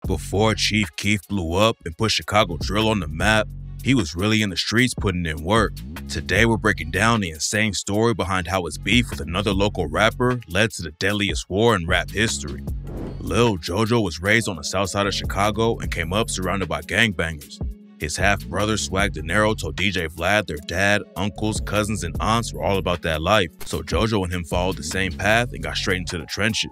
Before Chief Keef blew up and put Chicago drill on the map, he was really in the streets putting in work. Today we're breaking down the insane story behind how his beef with another local rapper led to the deadliest war in rap history. Lil JoJo was raised on the south side of Chicago and came up surrounded by gangbangers. His half-brother Swag Dinero told DJ Vlad their dad, uncles, cousins, and aunts were all about that life, so JoJo and him followed the same path and got straight into the trenches.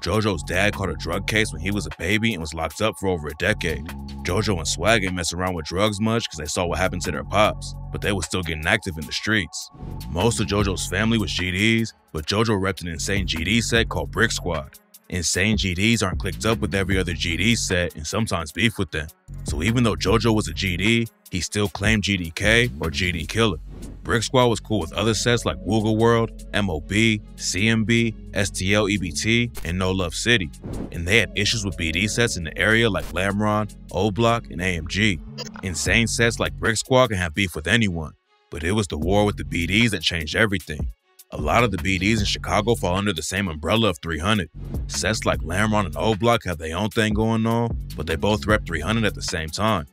JoJo's dad caught a drug case when he was a baby and was locked up for over a decade. JoJo and Swag ain't mess around with drugs much because they saw what happened to their pops, but they was still getting active in the streets. Most of JoJo's family was GDs, but JoJo repped an insane GD set called Brick Squad. Insane GDs aren't clicked up with every other GD set and sometimes beef with them. So even though JoJo was a GD, he still claimed GDK or GD Killer. Brick Squad was cool with other sets like Wooga World, MOB, CMB, STL EBT, and No Love City. And they had issues with BD sets in the area like Lamron, O-Block, and AMG. Insane sets like Brick Squad can have beef with anyone, but it was the war with the BDs that changed everything. A lot of the BDs in Chicago fall under the same umbrella of 300. Sets like Lamron and O-Block have their own thing going on, but they both rep 300 at the same time.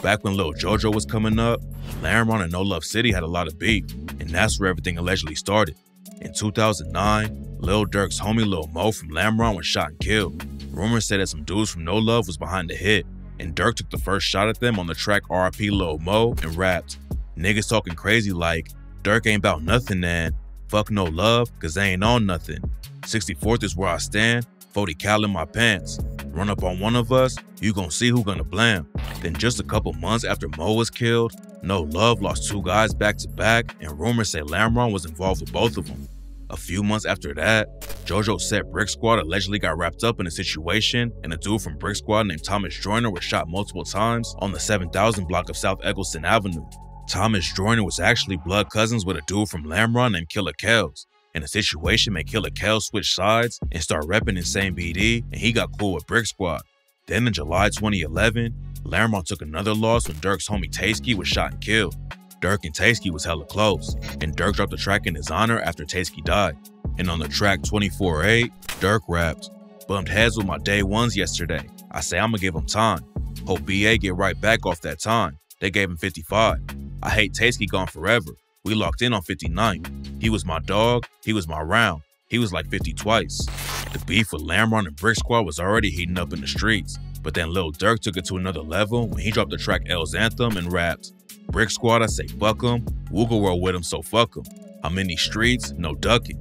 Back when Lil JoJo was coming up, Lamron and No Love City had a lot of beef, and that's where everything allegedly started. In 2009, Lil Durk's homie Lil Mo from Lamron was shot and killed. Rumors said that some dudes from No Love was behind the hit, and Durk took the first shot at them on the track RIP Lil Mo and rapped, "Niggas talking crazy like, Durk ain't about nothing and fuck no love, cause they ain't on nothing. 64th is where I stand, 40 cal in my pants. Run up on one of us, you gon' see who gonna blam." Then just a couple months after Mo was killed, No Love lost two guys back to back, and rumors say Lamron was involved with both of them. A few months after that, JoJo said Brick Squad allegedly got wrapped up in a situation, and a dude from Brick Squad named Thomas Joyner was shot multiple times on the 7000 block of South Eggleston Avenue. Thomas Joyner was actually blood cousins with a dude from Lamron named Killer Kells, and the situation made Killer Kells switch sides and start repping Insane BD, and he got cool with Brick Squad. Then in July 2011, Lamron took another loss when Durk's homie Taysky was shot and killed. Durk and Taysky was hella close, and Durk dropped the track in his honor after Taysky died. And on the track 24-8, Durk rapped, "Bumped heads with my day ones yesterday. I say I'ma give him time. Hope BA get right back off that time. They gave him 55. I hate Taysky gone forever. We locked in on 59. He was my dog, he was my round. He was like 50 twice." The beef with Lamron and Brick Squad was already heating up in the streets, but then Lil Durk took it to another level when he dropped the track L's Anthem and rapped, "Brick Squad, I say fuck 'em, Wooga World with 'em, so fuck 'em. I'm in these streets, no ducking."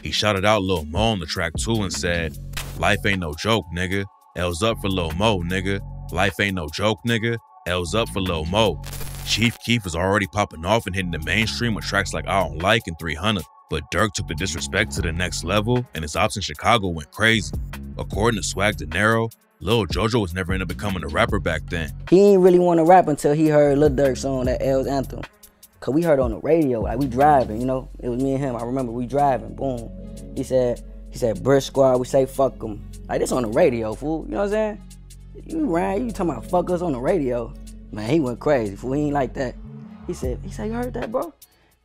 He shouted out Lil Mo on the track too and said, "Life ain't no joke, nigga. L's up for Lil Mo, nigga. Life ain't no joke, nigga. L's up for Lil Mo." Chief Keef was already popping off and hitting the mainstream with tracks like I Don't Like and 300, but Durk took the disrespect to the next level and his ops in Chicago went crazy. According to Swag Dinero, Lil JoJo was never into becoming a rapper back then. He didn't really want to rap until he heard Lil Durk's song, that L's Anthem. Cause we heard it on the radio, like we driving, you know? It was me and him, I remember we driving, boom. He said, Brick Squad, we say fuck 'em. Like this on the radio, fool, you know what I'm saying? You ran, you talking about fuck us on the radio. Man, he went crazy, fool, he ain't like that. He said, you heard that, bro?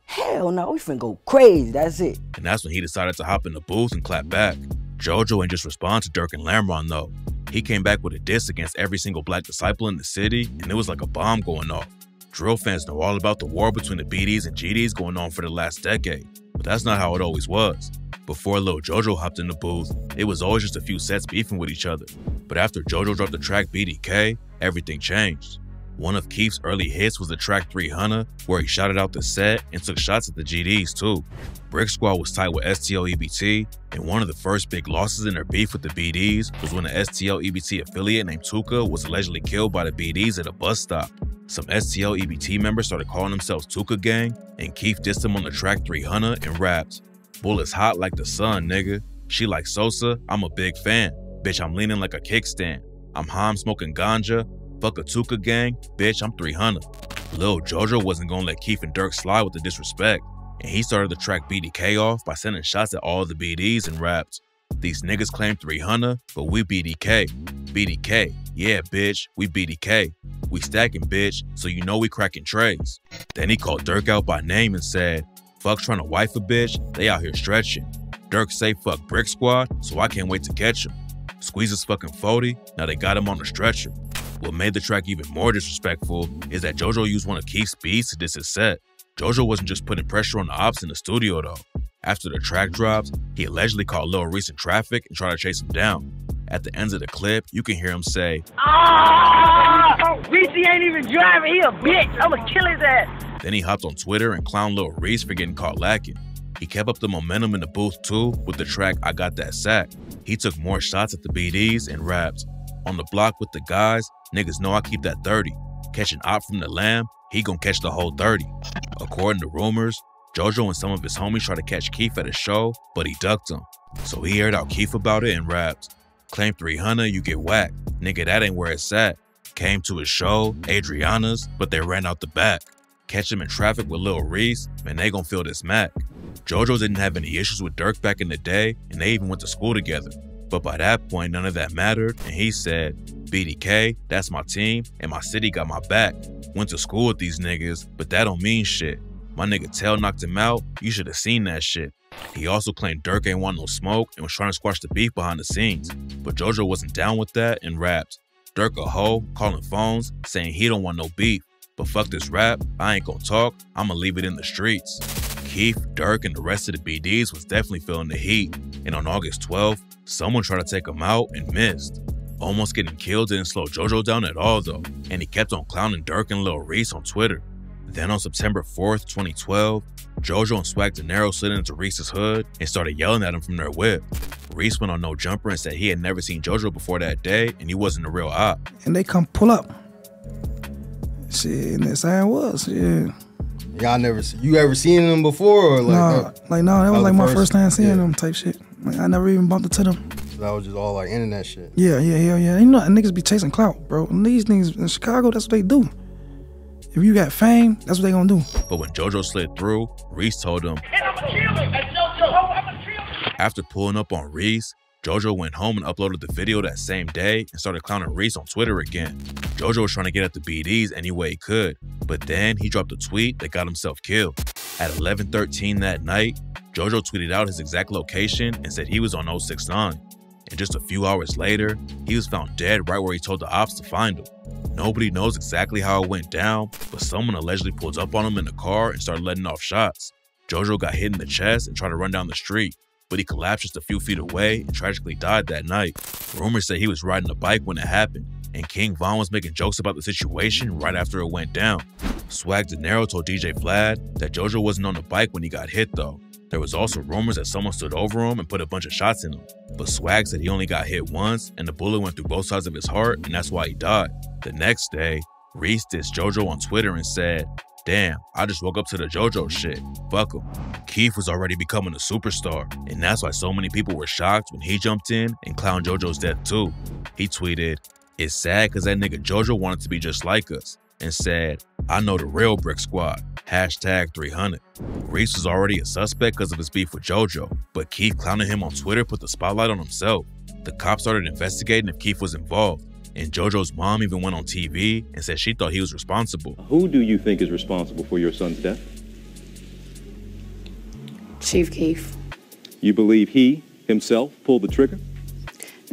Hell no, we finna go crazy, that's it. And that's when he decided to hop in the booth and clap back. JoJo ain't just respond to Durk and Lamron though. He came back with a diss against every single black disciple in the city, and it was like a bomb going off. Drill fans know all about the war between the BDs and GDs going on for the last decade, but that's not how it always was. Before Lil JoJo hopped in the booth, it was always just a few sets beefing with each other. But after JoJo dropped the track BDK, everything changed. One of Keef's early hits was the track 300, where he shouted out the set and took shots at the GDs too. Brick Squad was tight with STL EBT, and one of the first big losses in their beef with the BDs was when an STL EBT affiliate named Tuka was allegedly killed by the BDs at a bus stop. Some STL EBT members started calling themselves Tuka Gang, and Keef dissed him on the track 300 and rapped, "Bullets hot like the sun, nigga. She like Sosa, I'm a big fan. Bitch, I'm leaning like a kickstand. I'm high, I'm smoking ganja. Fuck a Tuka Gang, bitch, I'm 300. Lil JoJo wasn't gonna let Keef and Durk slide with the disrespect, and he started the track BDK off by sending shots at all the BDs and rapped, "These niggas claim 300, but we BDK. BDK, yeah, bitch, we BDK. We stacking, bitch, so you know we cracking trays." Then he called Durk out by name and said, "Fuck trying to wife a bitch, they out here stretching. Durk say fuck Brick Squad, so I can't wait to catch him." Squeeze his fucking 40, now they got him on a stretcher. What made the track even more disrespectful is that JoJo used one of Keef's beats to diss his set. JoJo wasn't just putting pressure on the Opps in the studio though. After the track drops, he allegedly caught Lil Reese in traffic and tried to chase him down. At the end of the clip, you can hear him say, Reese ain't even driving, he a bitch, I'ma kill his ass. Then he hopped on Twitter and clowned Lil Reese for getting caught lacking. He kept up the momentum in the booth too with the track I Got That Sack. He took more shots at the BDs and rapped, on the block with the guys, niggas know I keep that 30. Catch an op from the lamb, he gon' catch the whole 30. According to rumors, JoJo and some of his homies tried to catch Keef at a show, but he ducked him. So he aired out Keef about it and rapped, claim 300, you get whacked. Nigga, that ain't where it's at. Came to his show, Adriana's, but they ran out the back. Catch him in traffic with Lil Reese, man, they gon' feel this Mac. JoJo didn't have any issues with Dirk back in the day, and they even went to school together. But by that point, none of that mattered, and he said, BDK, that's my team, and my city got my back. Went to school with these niggas, but that don't mean shit. My nigga Tell knocked him out, you should've seen that shit. He also claimed Dirk ain't want no smoke and was trying to squash the beef behind the scenes, but JoJo wasn't down with that and rapped, Dirk a hoe, calling phones, saying he don't want no beef. But fuck this rap, I ain't gon' talk, I'ma leave it in the streets. Keef, Dirk, and the rest of the BDs was definitely feeling the heat, and on August 12th, someone tried to take him out and missed. Almost getting killed didn't slow JoJo down at all though, and he kept on clowning Dirk and Lil Reese on Twitter. Then on September 4th, 2012, JoJo and Swag Dinero slid into Reese's hood and started yelling at him from their whip. Reese went on No Jumper and said he had never seen JoJo before that day and he wasn't a real op. And they come pull up. Shit, and that's how it was, yeah. Y'all never, you ever seen them before or like? No, that was like my first time seeing them type shit. Like I never even bumped into them. So that was just all like internet shit. Yeah. You know, niggas be chasing clout, bro. And these niggas in Chicago, that's what they do. If you got fame, that's what they gonna do. But when JoJo slid through, Reese told him, And I'ma kill him, and JoJo, I'ma kill him. After pulling up on Reese, JoJo went home and uploaded the video that same day and started clowning Reese on Twitter again. JoJo was trying to get at the BDs any way he could, but then he dropped a tweet that got himself killed. At 11:13 that night, JoJo tweeted out his exact location and said he was on 069. And just a few hours later, he was found dead right where he told the Opps to find him. Nobody knows exactly how it went down, but someone allegedly pulled up on him in the car and started letting off shots. JoJo got hit in the chest and tried to run down the street, but he collapsed just a few feet away and tragically died that night. Rumors say he was riding a bike when it happened, and King Von was making jokes about the situation right after it went down. Swag Dinero told DJ Vlad that JoJo wasn't on the bike when he got hit though. There was also rumors that someone stood over him and put a bunch of shots in him, but Swag said he only got hit once and the bullet went through both sides of his heart and that's why he died. The next day, Reese dissed JoJo on Twitter and said, damn, I just woke up to the JoJo shit, fuck him. Keef was already becoming a superstar, and that's why so many people were shocked when he jumped in and clowned JoJo's death too. He tweeted, it's sad cause that nigga JoJo wanted to be just like us, and said, I know the real Brick Squad, hashtag 300. Reese was already a suspect because of his beef with JoJo, but Keef clowning him on Twitter put the spotlight on himself. The cops started investigating if Keef was involved, and JoJo's mom even went on TV and said she thought he was responsible. Who do you think is responsible for your son's death? Chief Keef. You believe he himself pulled the trigger?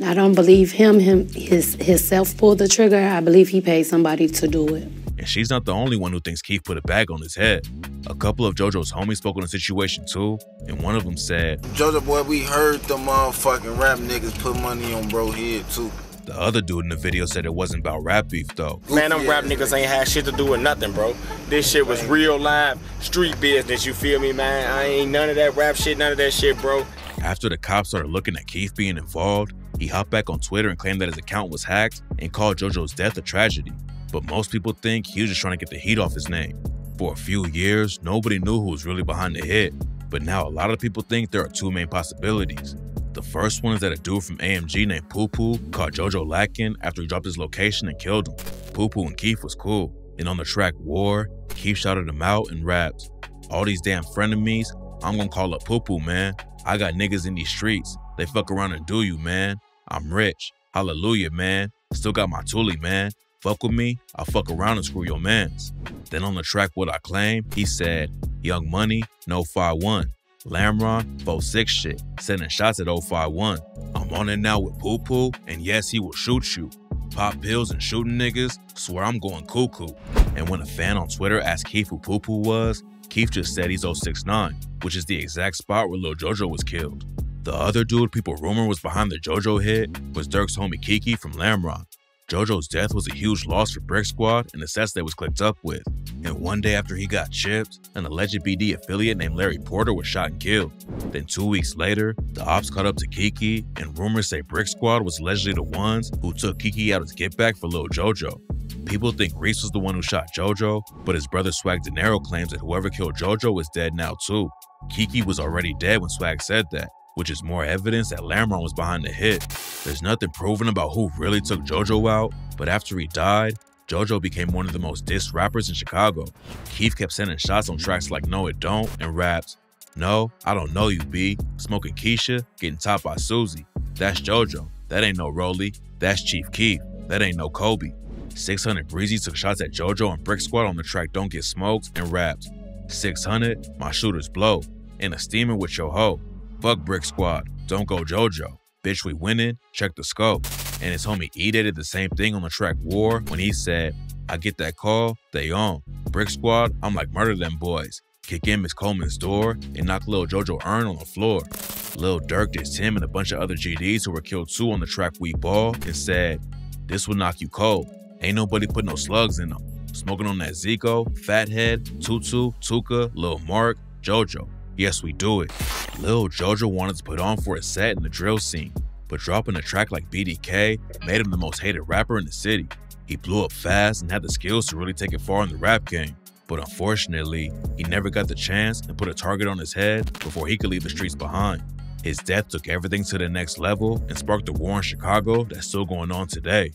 I don't believe himself pulled the trigger. I believe he paid somebody to do it. And she's not the only one who thinks Keef put a bag on his head. A couple of JoJo's homies spoke on the situation too, and one of them said, JoJo boy, we heard the motherfucking rap niggas put money on bro head too. The other dude in the video said it wasn't about rap beef though. Man, them rap niggas ain't had shit to do with nothing, bro. This shit was real live street business, you feel me, man? I ain't none of that rap shit, none of that shit, bro. After the cops started looking at Keef being involved, he hopped back on Twitter and claimed that his account was hacked and called JoJo's death a tragedy. But most people think he was just trying to get the heat off his name. For a few years, nobody knew who was really behind the hit, but now a lot of people think there are two main possibilities. The first one is that a dude from AMG named Poo Poo caught JoJo Lackin after he dropped his location and killed him. Poo Poo and Keef was cool, and on the track War, Keef shouted him out and rapped, all these damn frenemies, I'm gonna call up Poo Poo, man. I got niggas in these streets, they fuck around and do you, man. I'm rich, hallelujah, man. Still got my toolie, man. Fuck with me, I'll fuck around and screw your mans. Then on the track What I Claim, he said, Young Money, no 5-1. Lamron, 4-6 shit, sending shots at 051. I'm on it now with Poo Poo, and yes, he will shoot you. Pop pills and shooting niggas, swear I'm going cuckoo. And when a fan on Twitter asked Keef who Poo Poo was, Keef just said he's 069, which is the exact spot where Lil JoJo was killed. The other dude people rumor was behind the JoJo hit was Durk's homie Kiki from Lamron. JoJo's death was a huge loss for Brick Squad and the sets they was clicked up with. And one day after he got chipped, an alleged BD affiliate named Larry Porter was shot and killed. Then 2 weeks later, the Opps caught up to Kiki, and rumors say Brick Squad was allegedly the ones who took Kiki out as get back for Lil JoJo. People think Reese was the one who shot JoJo, but his brother Swag De Niro claims that whoever killed JoJo is dead now too. Kiki was already dead when Swag said that, which is more evidence that Lamron was behind the hit. There's nothing proven about who really took JoJo out, but after he died, JoJo became one of the most dissed rappers in Chicago. Keef kept sending shots on tracks like No It Don't and raps, "No, I don't know you, B. Smoking Keisha, getting topped by Susie. That's JoJo. That ain't no Rolly. That's Chief Keef. That ain't no Kobe." 600 Breezy took shots at JoJo and Brick Squad on the track Don't Get Smoked and raps, "600, my shooters blow. In a steamer with your hoe. Fuck Brick Squad. Don't go JoJo. Bitch, we winning. Check the scope." And his homie E did the same thing on the track War when he said, "I get that call, they on. Brick Squad, I'm like murder them boys. Kick in Miss Coleman's door and knock Lil JoJo urn on the floor." Lil Durk dissed him and a bunch of other GDs who were killed too on the track We Ball and said, "This will knock you cold. Ain't nobody put no slugs in them. Smoking on that Syko, Fathead, Tutu, Tuka, Lil Mark, JoJo. Yes, we do it." Lil JoJo wanted to put on for a set in the drill scene, but dropping a track like BDK made him the most hated rapper in the city. He blew up fast and had the skills to really take it far in the rap game, but unfortunately, he never got the chance and put a target on his head before he could leave the streets behind. His death took everything to the next level and sparked a war in Chicago that's still going on today.